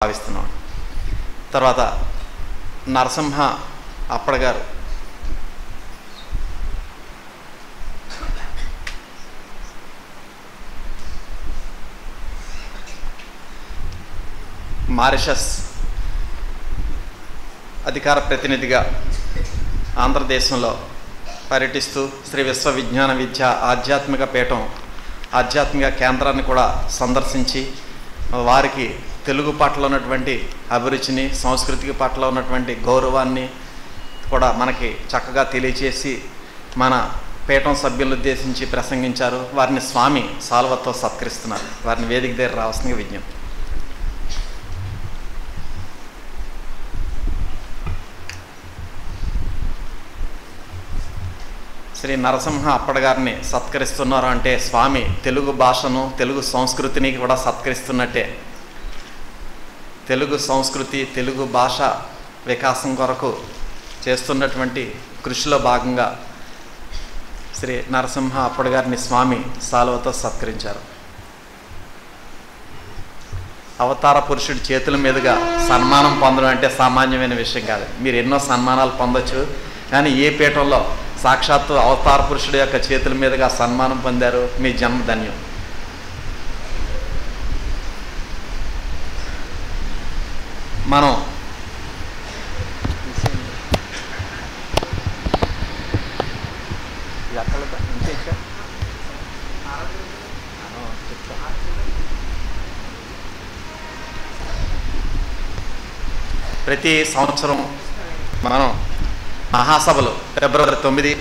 భావిస్తున్నాం. తర్వాత నరసింహ అప్పడ గారు మారిషస్ అధికార ప్రతినిధిగా ఆంధ్రదేశంలో పర్యటిస్తూ శ్రీ విశ్వవిజ్ఞాన విద్య ఆధ్యాత్మిక పీఠం ఆధ్యాత్మిక కేంద్రాన్ని కూడా సందర్శించి వారికి తెలుగు పట్ల ఉన్నటువంటి అభిరుచిని సంస్కృతికి పట్ల ఉన్నటువంటి గౌరవాన్ని కూడా మనకి చక్కగా తెలియచేసి మన పీఠం సభ్యులను ఉద్దేశించి ప్రసంగించారు. వారిని స్వామి సాల్వతో సత్కరిస్తున్నారు. వారిని వేదిక దగ్గర రావాల్సిన విజ్ఞప్తి. శ్రీ నరసింహ అప్పడ గారిని సత్కరిస్తున్నారు అంటే స్వామి తెలుగు భాషను తెలుగు సంస్కృతిని కూడా సత్కరిస్తున్నట్టే. తెలుగు సంస్కృతి తెలుగు భాష వికాసం కొరకు చేస్తున్నటువంటి కృషిలో భాగంగా శ్రీ నరసింహ అప్పడ గారిని స్వామి సాల్వతో సత్కరించారు. అవతార పురుషుడి చేతుల మీదుగా సన్మానం పొందడం అంటే సామాన్యమైన విషయం కాదు. మీరు ఎన్నో సన్మానాలు పొందొచ్చు, కానీ ఏ పీఠంలో సాక్షాత్తు అవతార పురుషుడి యొక్క చేతుల మీదుగా సన్మానం పొందారు, మీ జన్మ ధన్యం. మనం ప్రతి సంవత్సరం మనం మహాసభలు ఫిబ్రవరి 9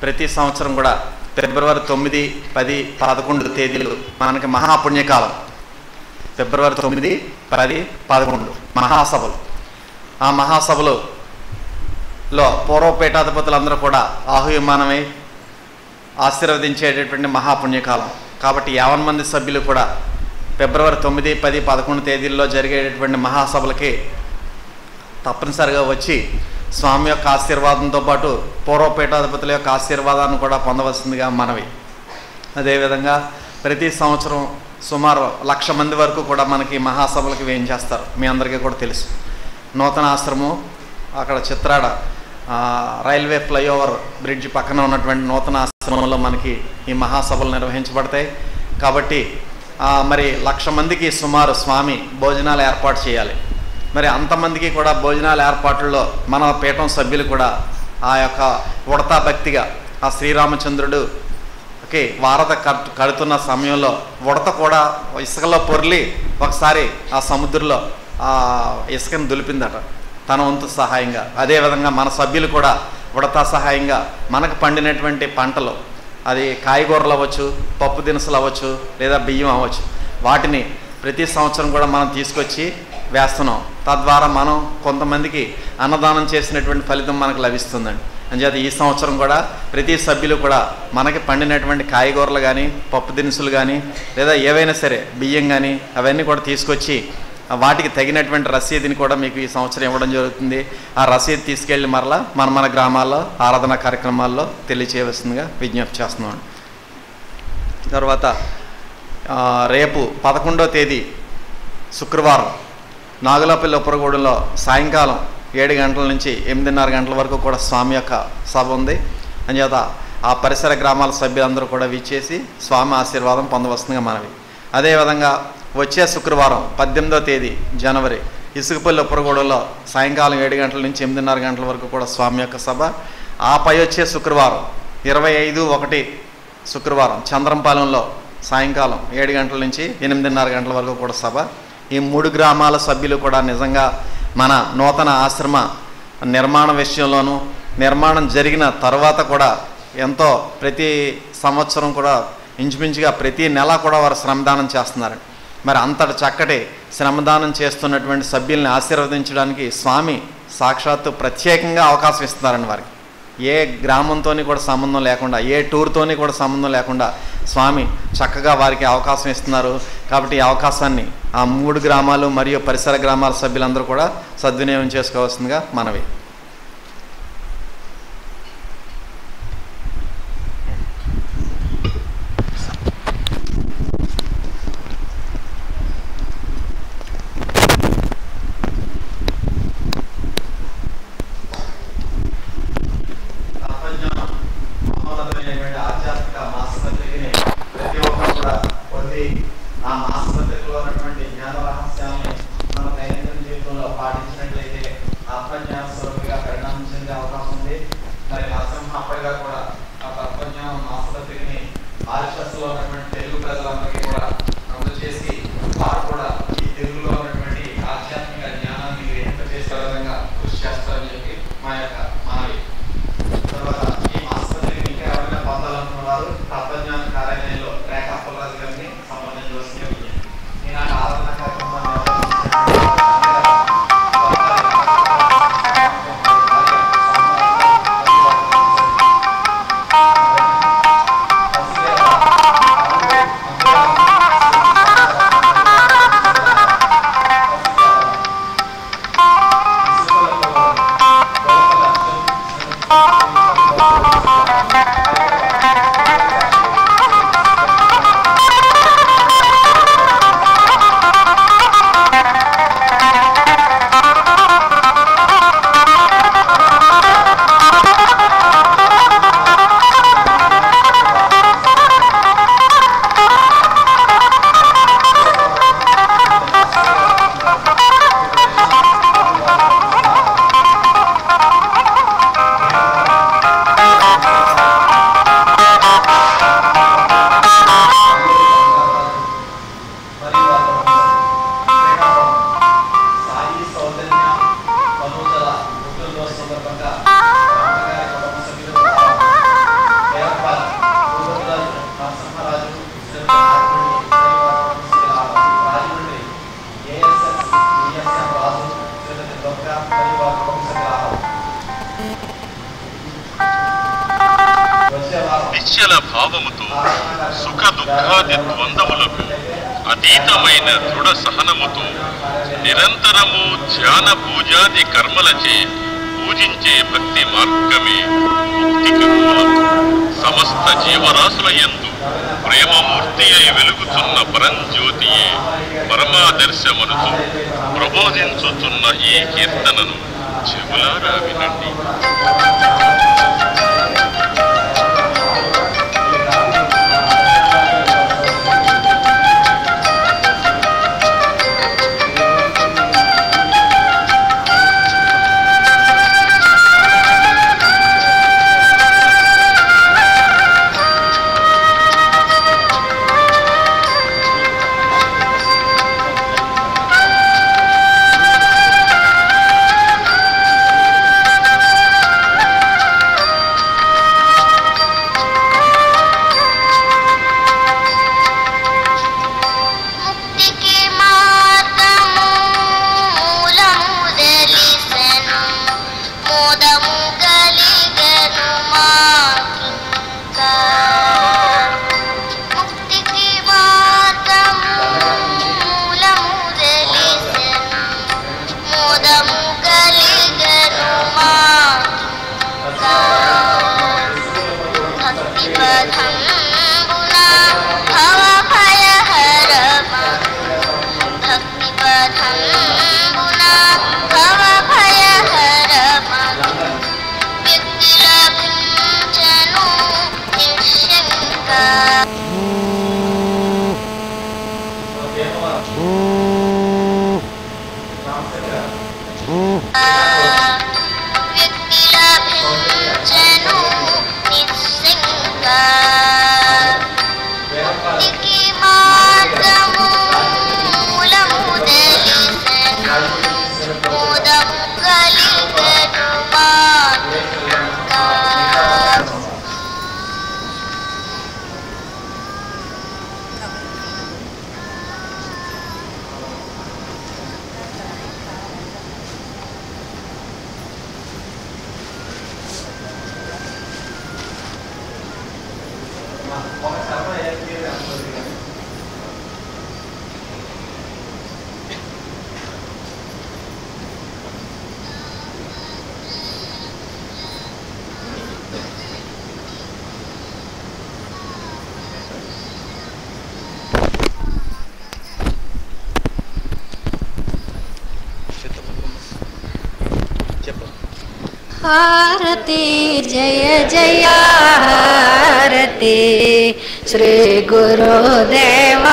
ప్రతి సంవత్సరం కూడా ఫిబ్రవరి 9, 10, 11 తేదీలు మనకి మహాపుణ్యకాలం. ఫిబ్రవరి 9, 10, 11 మహాసభలు. ఆ మహాసభలో పూర్వపీఠాధిపతులందరూ కూడా ఆహ్వానమై ఆశీర్వదించేటటువంటి మహాపుణ్యకాలం. కాబట్టి 50 మంది సభ్యులు కూడా ఫిబ్రవరి 9, 10, 11 తేదీల్లో జరిగేటటువంటి మహాసభలకి తప్పనిసరిగా వచ్చి స్వామి యొక్క ఆశీర్వాదంతో పాటు పూర్వపీఠాధిపతుల యొక్క ఆశీర్వాదాన్ని కూడా పొందవలసిందిగా మనవి. అదేవిధంగా ప్రతి సంవత్సరం సుమారు 1,00,000 మంది వరకు కూడా మనకి మహాసభలకి వేయించేస్తారు. మీ అందరికీ కూడా తెలుసు. నూతన ఆశ్రమం అక్కడ చిత్రాడ రైల్వే ఫ్లైఓవర్ బ్రిడ్జ్ పక్కన ఉన్నటువంటి నూతన ఆశ్రమంలో మనకి ఈ మహాసభలు నిర్వహించబడతాయి. కాబట్టి మరి 1,00,000 మందికి సుమారు స్వామి భోజనాలు ఏర్పాటు చేయాలి. మరి అంతమందికి కూడా భోజనాల ఏర్పాట్లలో మన పీఠం సభ్యులు కూడా ఆ యొక్క ఉడతా భక్తిగా ఆ శ్రీరామచంద్రుడుకి వారధ కడుతున్న సమయంలో ఉడత కూడా ఇసుకలో పొర్లి ఒకసారి ఆ సముద్రంలో ఆ ఇసుకను దులిపిందట తన వంతు సహాయంగా. అదేవిధంగా మన సభ్యులు కూడా ఉడతా సహాయంగా మనకు పండినటువంటి పంటలు, అది కాయగూరలు అవ్వచ్చు, పప్పు దినుసులు అవ్వచ్చు, లేదా బియ్యం అవ్వచ్చు, వాటిని ప్రతి సంవత్సరం కూడా మనం తీసుకొచ్చి వేస్తున్నాం. తద్వారా మనం కొంతమందికి అన్నదానం చేసినటువంటి ఫలితం మనకు లభిస్తుందండి. అంచేత ఈ సంవత్సరం కూడా ప్రతి సభ్యులు కూడా మనకి పండినటువంటి కాయగూరలు కానీ, పప్పు దినుసులు కానీ, లేదా ఏవైనా సరే బియ్యం కానీ అవన్నీ కూడా తీసుకొచ్చి వాటికి తగినటువంటి రసీదుని కూడా మీకు ఈ సంవత్సరం ఇవ్వడం జరుగుతుంది. ఆ రసీదు తీసుకెళ్ళి మరలా మన గ్రామాల్లో ఆరాధన కార్యక్రమాల్లో తెలియచేయవలసిందిగా విజ్ఞప్తి చేస్తున్నాం. తర్వాత రేపు 11వ తేదీ శుక్రవారం నాగులపల్లి ఉప్పరగూడెంలో సాయంకాలం 7 గంటల నుంచి 8:30 గంటల వరకు కూడా స్వామి యొక్క సభ ఉంది. అంచేత ఆ పరిసర గ్రామాల సభ్యులందరూ కూడా విచ్చేసి స్వామి ఆశీర్వాదం పొందవలసిందిగా మనవి. అదేవిధంగా వచ్చే శుక్రవారం 18వ తేదీ జనవరి ఇసుకపల్లి ఉప్పరగూడెంలో సాయంకాలం 7 గంటల నుంచి 8:30 గంటల వరకు కూడా స్వామి యొక్క సభ. ఆపై వచ్చే శుక్రవారం 25/1 శుక్రవారం చంద్రంపాలెంలో సాయంకాలం 7 గంటల నుంచి 8:30 గంటల వరకు కూడా సభ. ఈ 3 గ్రామాల సభ్యులు కూడా నిజంగా మన నూతన ఆశ్రమ నిర్మాణ విషయంలోనూ నిర్మాణం జరిగిన తర్వాత కూడా ఎంతో ప్రతి సంవత్సరం కూడా ఇంచుమించుగా ప్రతి నెల కూడా వారు శ్రమదానం చేస్తున్నారు. మరి అంతటి చక్కటి శ్రమదానం చేస్తున్నటువంటి సభ్యుల్ని ఆశీర్వదించడానికి స్వామి సాక్షాత్తు ప్రత్యేకంగా అవకాశం ఇస్తున్నారండి వారికి. ఏ గ్రామంతోని కూడా సంబంధం లేకుండా, ఏ టూర్తోని కూడా సంబంధం లేకుండా స్వామి చక్కగా వారికి అవకాశం ఇస్తున్నారు. కాబట్టి ఈ అవకాశాన్ని ఆ 3 గ్రామాలు మరియు పరిసర గ్రామాల సభ్యులందరూ కూడా సద్వినియోగం చేసుకోవాల్సిందిగా మనవి. ఆధ్యాత్మిక మాసపత్రికని ప్రతి ఒక్కరు కూడా పొంది ఆ మాసపత్రికలో ఉన్నటువంటి జ్ఞాన రహస్యాన్ని మన దైనందిన జీవితంలో పాటించినట్లయితే ఆత్మజ్ఞాన స్వరూపిగా పరిణామం చెందే అవకాశం ఉంది. మరి నరసింహప్పటిగా కూడా ఆ తత్వజ్ఞానం మాసపత్రికని ఆర్ఎస్ఎస్లో ఉన్నటువంటి తెలుగు ప్రజలందరికీ కూడా అందజేసి వారు కూడా ఈ తెలుగులో ఉన్నటువంటి ఆధ్యాత్మిక జ్ఞానాన్ని గ్రహింపజేసే విధంగా కృషి చేస్తారని చెప్పి మా యొక్క మనవి. తర్వాత ఈ మాసపత్రికని ఇంకా ఎవరైనా పొందాలనుకున్న వారు తత్వజ్ఞాన కార్యాలయంలో రేఖ అప్పలరాజు గారిని సంప్రదించవలసింది. ఈనాటి ఆరాధన కార్యక్రమాన్ని నిశ్చల భావముతో సుఖ దుఃఖాది ద్వంద్వములకు అతీతమైన దృఢ సహనముతో నిరంతరము ధ్యాన పూజాది కర్మలచే పూజించే భక్తి మార్గమే ముక్తికి మూలము. సమస్త జీవరాశుల యందు ప్రేమమూర్తి అయి వెలుగుచున్న పరంజ్యోతియే పరమాదర్శమనుచు ప్రబోధించుతున్న ఈ కీర్తనను చెవులారా వినండి. హారతి జయ జయ హారతి శ్రీ గురుదేవ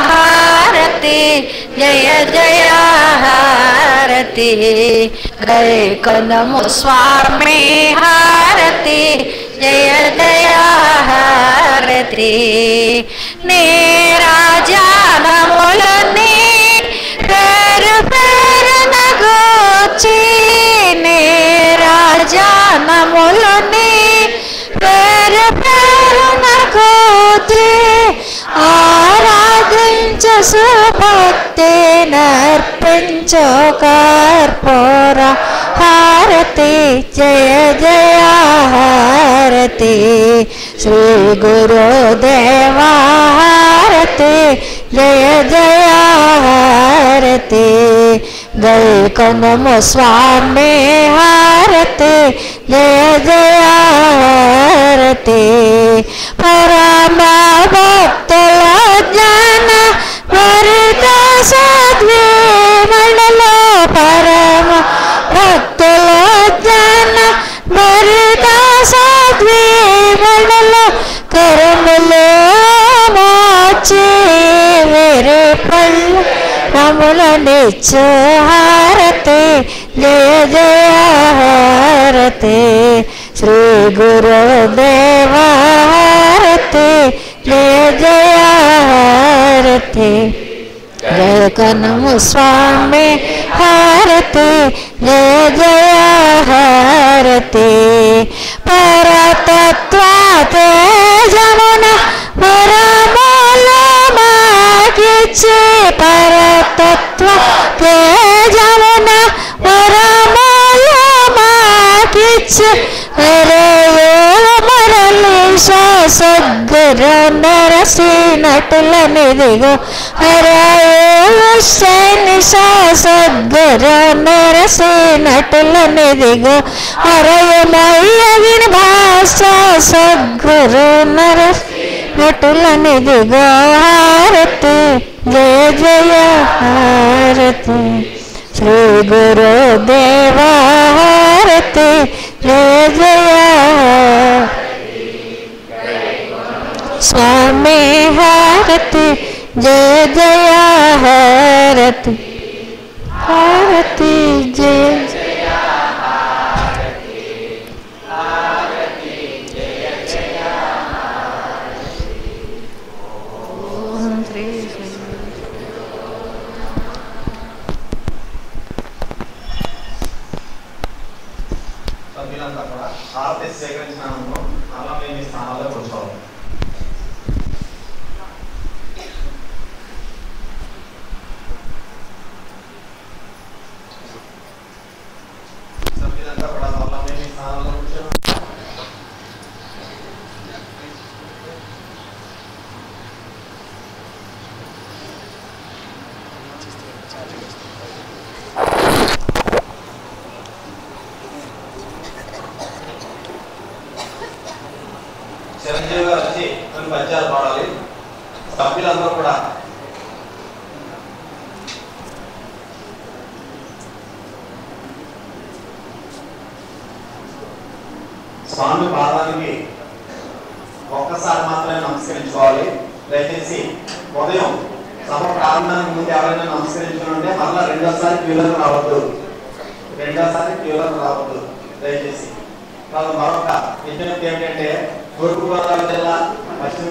హారతి జయ జయ హారతి గైకొండము స్వామి హారతి జయ జయ హారతి నీరాజనములని పేరు పేరున గూర్చి నీరాజనములని పేరు పేరున గూర్చి ఆరాధించు సుభక్తి నర్పించు కర్పూర హారతి జయ జయ హారతి శ్రీ గురుదేవ హారతి జయ జయ హారతి గైకొండము స్వామి హారతి జయ జయ హారతి పరమ భక్తుల జ్ఞాన భరిత సద్విమణలో పరమ భక్తుల జ్ఞాన భరిత సద్విమణలో కరుణలో మార్చి వేరే పళ్ళు రములనిచ్చు హారతి జయ జయ హారతి శ్రీ గురుదేవ హారతి జయ జయ హారతి గైకొండము స్వామి హారతి జయ జయ హారతి పరతత్వ తేజమున వరములు మాకిచ్చి పరతత్వ తేజమున వరములు మాకిచ్చి మరలి సద్గురు నరసినటుల నిదిగో హరని సద్గురు నరసినటుల నిదిగో హరయమయ్య విని భాష సద్గురు నరసినటుల నిదిగో హారతి జయ జయ హారతి శ్రీ గురుదేవ హారతి జయ జయ స్వామి హారతి జయ జయ హారతి హారతి జయ జయ సభ్యులంతా కూడా హారతి స్వీకరించిన అనంతరం అలా మీ స్థానాల్లో కూర్చోవాలి. సభ్యులంతా కూడా అలా మీ స్థానాల్లో కూర్చోవాలి. చిరంజీవి గారు వచ్చి కొన్ని పద్యాలు పాడాలి. సభ్యులందరూ కూడా స్వామి పాదానికి ఒక్కసారి మాత్రమే నమస్కరించుకోవాలి. దయచేసి ఉదయం సభ ప్రారంభానికి ముందు ఎవరైనా నమస్కరించుకుంటే మళ్ళీ రెండోసారి క్యూలకు రావద్దు దయచేసి. మరొక విజ్ఞప్తి ఏమిటంటే తూర్పుగోదావరి జిల్లా పశ్చిమ